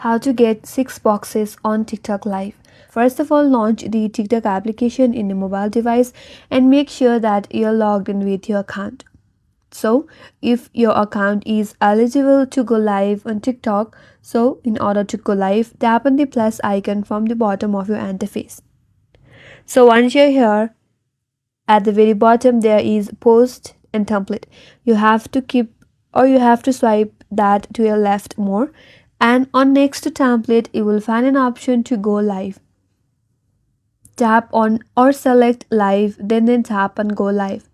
How to get 6 boxes on TikTok Live. First of all, launch the TikTok application in your mobile device and make sure that you're logged in with your account. So, if your account is eligible to go live on TikTok, so in order to go live, tap on the plus icon from the bottom of your interface. So, once you're here, at the very bottom there is post and template. You have to swipe that to your left more, and on next to template you will find an option to go live. Tap on or select live, then tap on go live.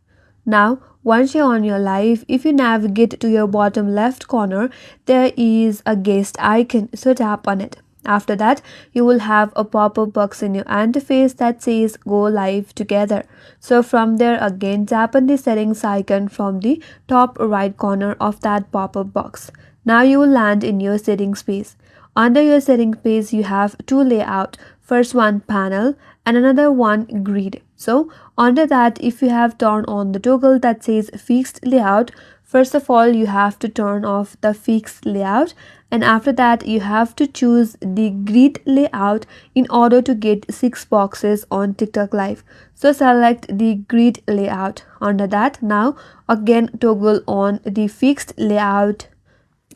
Now once you're on your live, if you navigate to your bottom left corner, there is a guest icon, so tap on it. After that, you will have a pop-up box in your interface that says go live together. So from there again, tap on the settings icon from the top right corner of that pop-up box. Now you will land in your settings page. Under your settings page, you have two layout. First one panel and another one grid. So under that, if you have turned on the toggle that says fixed layout, first of all you have to turn off the fixed layout, and after that you have to choose the grid layout in order to get 6 boxes on TikTok Live. So select the grid layout. Under that, now again toggle on the fixed layout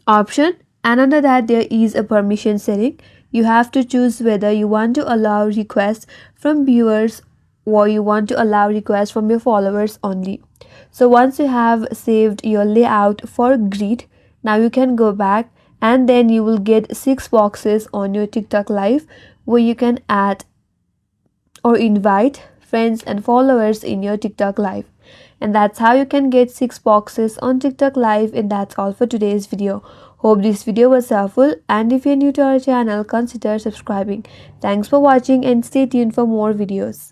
option, and under that there is a permission setting. You have to choose whether you want to allow requests from viewers or you want to allow requests from your followers only. So once you have saved your layout for grid, now you can go back and then you will get 6 boxes on your TikTok Live where you can add or invite friends and followers in your TikTok Live. And that's how you can get 6 boxes on TikTok Live. And that's all for today's video. Hope this video was helpful, and if you're new to our channel, consider subscribing. Thanks for watching and stay tuned for more videos.